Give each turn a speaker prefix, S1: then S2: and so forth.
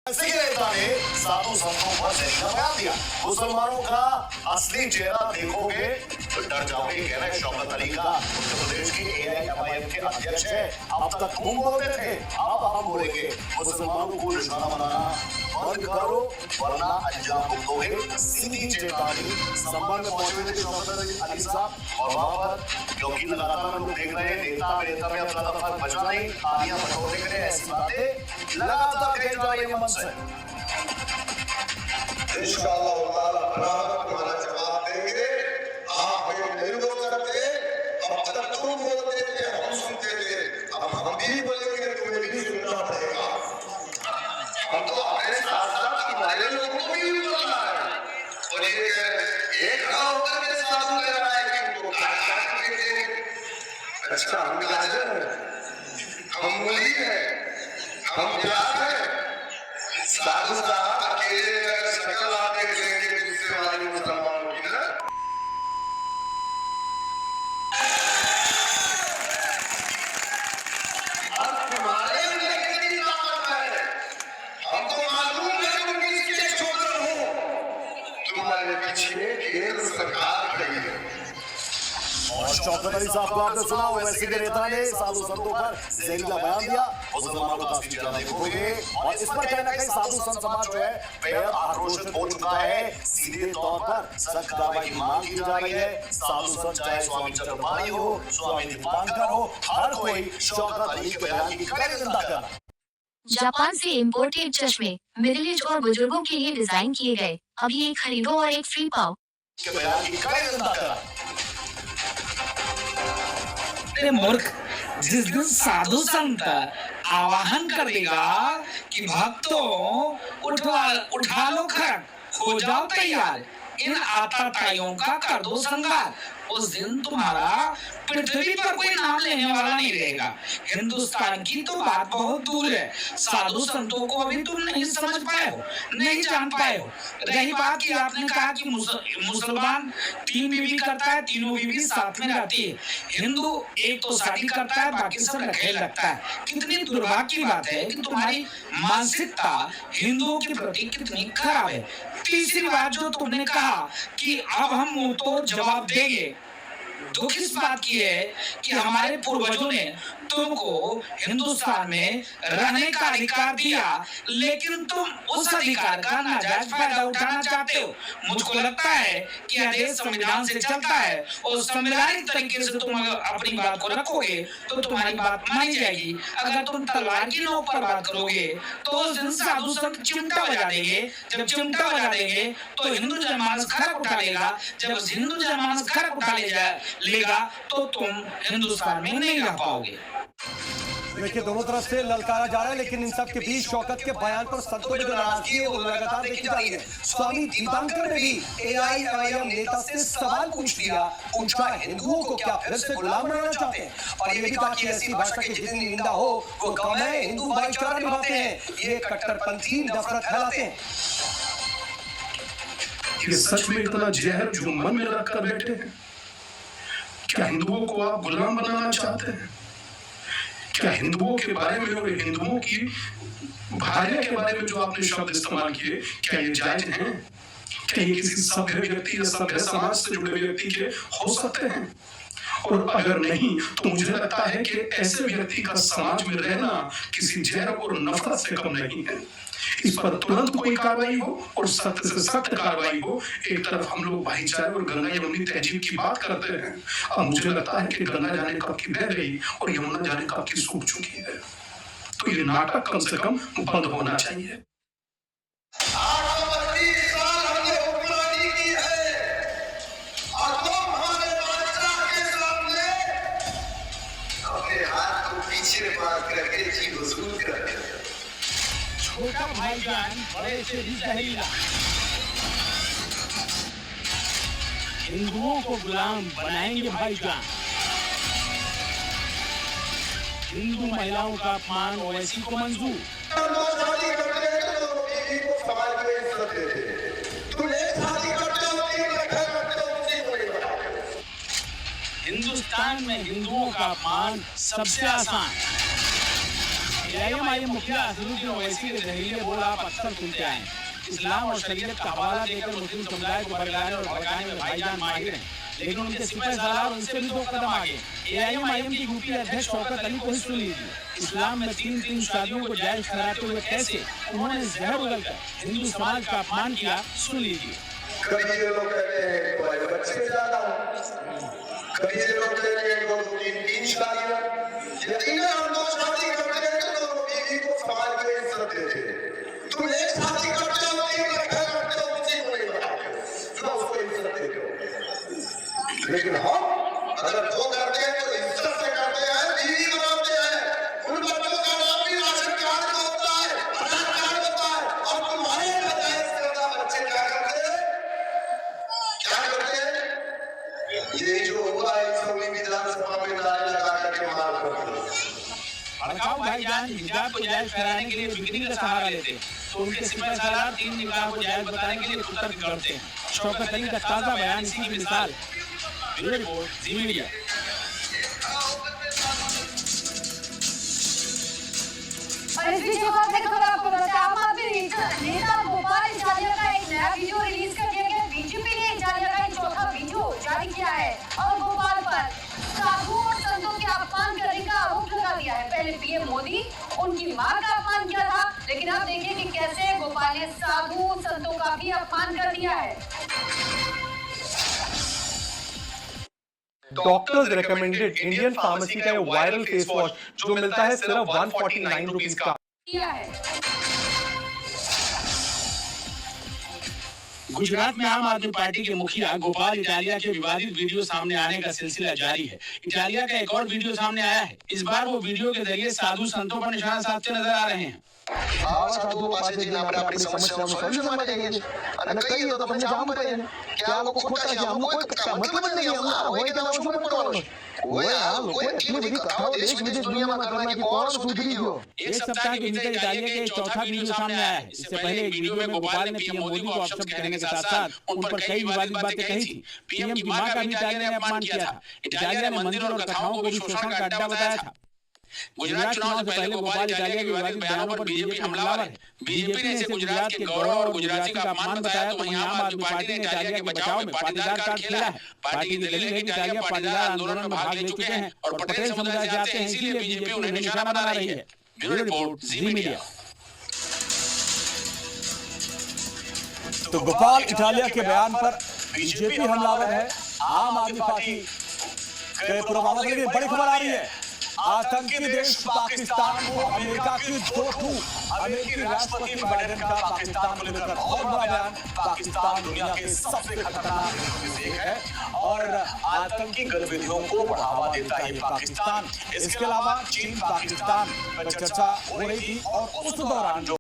S1: इसी के नेता ने साधु संतों पर जहरीला बयान दिया। मुसलमानों का असली चेहरा देखोगे तो डर जाओगे, कह रहे शौकत अली का उत्तर प्रदेश की AIMIM के अध्यक्ष है। अब तक तुम बोलते थे, अब हम बोलेंगे। मुसलमानों को निशाना बनाना बंद करो वरना अंजाम भुगतोगे। सीधी चेतावनी। संभल में पहुंचे थे शौकत अली साहब और वहां पर क्योंकि लगातार हम लोग देख रहे हैं नेता में अब ज्यादा फर्क बचा नहीं, तालियां बटोरने के लिए ऐसी बातें लगातार कही जा रही है मन से।
S2: इंशाअल्लाह ताला बराबर तुम्हारा जवाब देंगे। आप हमें नहीं रोक सकते। अब तक तुम बोलते थे, हम सुनते थे, अब हम भी बोलेंगे, तुम्हें भी सुनना पड़ेगा। हम तो अपने साथ साथ तुम्हारे लोगों को भी बोलना है। और ये एक खड़ा होकर के साधु कह रहा है कि उनको काट के देंगे। अच्छा हम गाजर है, हम मूली है, हम प्याज है। साधु साहब अकेले शक्ल आप देख लेंगे दूसरे वाले मुसलमानों की ना। अब तुम्हारे अंदर कितनी ताकत है हमको मालूम है। उनकी किसके छोकर हो, तुम्हारे पीछे केंद्र सरकार खड़ी है।
S1: और शौकत अली साहब को आपने सुना, ओवैसी के नेता ने साधु संतों पर जहरीला बयान दिया। मुसलमानों का असली चेहरा देखोगे और इस पर कहीं ना कहीं साधु संत समाज जो है बेहद आक्रोशित हो चुका है। सीधे तौर पर सख्त कार्रवाई की मांग की जा रही है। साधु संत चाहे स्वामी चक्रपाणी हो, स्वामी दीपांकर हो, हर कोई शौकत अली के बयान की कड़ी निंदा कर रहा है।
S3: जापान से इम्पोर्टेड चश्मे मिडिल एज और बुजुर्गों के लिए डिजाइन किए गए। अभी एक खरीदो और एक फ्री पाओ।
S1: के बयान की कड़ी निंदा कर रहा है।
S4: मूर्ख, जिस दिन साधु संत आवाहन कर देगा कि भक्तों उठा लो खड़ग, हो जाओ तैयार, इन आताताइयों का कर दो संहार, उस दिन तुम्हारा पृथ्वी पर कोई नाम लेने वाला नहीं रहेगा। हिंदुस्तान की तो बात बहुत दूर है, साधु संतों को अभी तुम नहीं समझ पाए हो, नहीं जान पाए हो। रही बात कि आपने कहा कि मुसलमान 3 बीवी करता है, तीनों बीवी साथ में रहती है। हिंदू एक तो शादी करता है, बाकी सब रखेल रखता है। कितनी दुर्भाग्य की बात है कि तुम्हारी मानसिकता हिंदुओं के प्रति कितनी खराब है। तीसरी बात जो तुमने कहा कि अब हम मुंह तो जवाब देंगे, दुख इस बात की है कि हमारे पूर्वजों ने तुमको हिंदुस्तान में रहने का अधिकार दिया, लेकिन तुम उस अधिकार का नाजायज फायदा उठाना चाहते हो। मुझको लगता है कि यह देश संविधान से चलता है और संवैधानिक तरीके से तुम अगर अपनी बात को रखोगे तो तुम्हारी बात मानी जाएगी। अगर तुम तलवार की नोक पर बात करोगे तो उस दिन साधु संत चिमटा बजा देंगे। जब चिमटा बजा देंगे तो हिंदू जनमानस खरक उठा लेगा। जब हिंदू जनमानस खरक उठा लेगा तो तुम हिंदुस्तान में नहीं रह पाओगे।
S5: देखिए दोनों तरफ से ललकारा जा रहा है, लेकिन इन सब के बीच शौकत के बयान पर संतों में जो नाराजगी है वो लगातार देखी जा रही है। स्वामी दीपांकर ने भी AIMIM नेता से सवाल पूछ लिया, पूछा हिंदुओं को क्या फिर से गुलाम बनाना चाहते हैं, और ये भी कहा कि ऐसी भाषा की जितनी निंदा हो वो कम है, हिंदू भाईचारा निभाते हैं, ये कट्टरपंथी नफरत फैलाते हैं।
S6: ये सच में इतना जहर जो मन में रखकर बैठे हैं? क्या हिंदुओं को आप गुलाम बनाना चाहते हैं? क्या हिंदुओं के बारे में और हिंदुओं की भार्या के बारे में जो आपने शब्द इस्तेमाल किए, क्या ये जायज हैं? क्या ये किसी सभ्य व्यक्ति या सभ्य समाज से जुड़े व्यक्ति के हो सकते हैं? और अगर नहीं तो मुझे लगता है कि ऐसे व्यक्ति का समाज में रहना किसी जहर और नफरत से कम नहीं है। इस पर तुरंत कोई कार्रवाई हो और सख्त से सख्त कार्रवाई हो। एक तरफ हम लोग भाईचारे और गंगा यमुनी तहजीब की बात करते हैं, अब मुझे लगता है कि गंगा जाने कब की बह गई और यमुना जाने कब की सूख चुकी है। तो ये नाटक कम से कम बंद होना चाहिए।
S4: छोटा भाईजान बड़े से भी जहरीला, हिंदुओं को गुलाम बनाएंगे भाईजान। हिंदू महिलाओं का अपमान ओवैसी को मंजूर। हिंदुस्तान में हिंदुओं का अपमान सबसे आसान। एआईएम मुखिया असदुद्दीन ओवैसी के जहरीले बोल आप अक्सर सुनते आए हैं। इस्लाम और शरीयत का हवाला देकर मुस्लिम समुदाय को बरगलाने और भड़काने में भाईजान माहिर हैं, लेकिन उनके सिपहसालार उनसे भी 2 कदम आगे। एआईएम की यूपी अध्यक्ष शौकत अली को ही सुन लीजिए। इस्लाम में 3 शादियों को जायज ठहराते हुए कैसे उन्होंने जहर उगलकर हिंदू समाज का अपमान किया, सुन लीजिए।
S2: कभी ये लोग कहते हैं भाई बच्चे ज्यादा हो, कभी ये लोग कहते हैं 2-3 शादियां, यदि हम 2 शादी करते हैं तो बीवी को समाज में इज्जत देते हैं। तुम 1 शादी करते हो, 3 लड़का करते हो, किसी को नहीं बताते हो, उसको इज्जत देते हो। लेकिन हम अगर 2 करते हैं तो इज्जत से करते हैं, बीवी बनाते हैं। उन बच्चों का नाम भी राशन कार्ड में होता है, आधार कार्ड होता है, और तुम्हारे बजाय इससे ज्यादा बच्चे क्या करते हैं? ये जो हुआ है विधानसभा में नारे लगा करके मार
S4: भड़काऊ भाईजान हिजाब को जायज कराने के लिए बिक्री का सहारा लेते हैं, तो उनके सिपहसालार 3 निकाह को जायज बताने के लिए कुतर्क करते हैं। शौकत अली का ताजा बयान इसी की मिसाल। ब्यूरो रिपोर्ट, जी मीडिया।
S7: और इस बीच एक और खबर आपको बता, आम आदमी नेता गोपाल इटालिया का एक नया वीडियो रिलीज कर दिया गया। बीजेपी ने इटालिया का एक चौथा वीडियो जारी किया है और गोपाल पर साधु और संतों के अपमान करने का आरोप लगा दिया है। पहले पीएम मोदी उनकी मां का अपमान किया था, लेकिन अब देखिए कि कैसे गोपाल ने साधु संतों का भी अपमान कर दिया है।
S5: डॉक्टर्स रिकमेंडेड इंडियन फार्मेसी का वायरल फेस वॉश जो मिलता है सिर्फ 149 रुपीज का।
S4: गुजरात में आम आदमी पार्टी के मुखिया गोपाल इटालिया के विवादित वीडियो सामने आने का सिलसिला जारी है। इटालिया का एक और वीडियो सामने आया है। इस बार वो वीडियो के जरिए साधु संतों पर निशाना साधते नजर आ रहे हैं।
S2: साधु पासेથી આપણે આપણી સમસ્યાનું સોલ્યુશન માટે જઈએ છીએ અને કહીએ તો તમને જામ પડે કે આ લોકો ખોટા છે, આમનો કોઈ મતલબ જ નહીં, આમના હોય તો શું પડવાનું? કોઈ આ લોકો એટલી બધી કથાઓ દેશ વિદેશ દુનિયામાં કરવા કે કોણ સુધરી ગયો।
S4: एक सप्ताह के भीतर इटालिया के चौथा वीडियो सामने आया है। इससे पहले एक वीडियो में गोपाल ने पीएम मोदी को अपशब्द कहने के साथ साथ उन पर कई विवादित बातें कही थी। पीएम की मां का भी इटालिया ने अपमान किया था। इटालिया ने मंदिर और कथाओं को भी शोषण का अड्डा बताया था। गुजरात चुनाव से पहले गोपाल इटालिया के विवादित बयानों पर बीजेपी हमलावर है। बीजेपी ने इसे गुजरात के गौरव और गुजराती का अपमान बताया, तो वहीं आम आदमी पार्टी ने इटालिया के बचाव में पाटीदार कार्ड खेला है। पार्टी की दलील है कि इटालिया पाटीदार आंदोलन में भाग ले चुके हैं और पटेल समुदाय से आते हैं, इसीलिए बीजेपी उन्हें निशाना बना रही है। ब्यूरो रिपोर्ट, जी मीडिया।
S5: तो गोपाल इटालिया के बयान पर बीजेपी हमलावर है, आम आदमी पार्टी के पुरवामा के लिए बड़ी खबर आ रही है। आतंकी देश पाकिस्तान को अमेरिका की 2 अमेरिकी राष्ट्रपति बाइडेन का पाकिस्तान को लेकर बहुत बड़ा बयान। पाकिस्तान दुनिया के सबसे खतरनाक देशों में से एक है और आतंकी गतिविधियों को बढ़ावा देता है पाकिस्तान। इसके अलावा चीन पाकिस्तान पर चर्चा हो रही थी और उस दौरान जो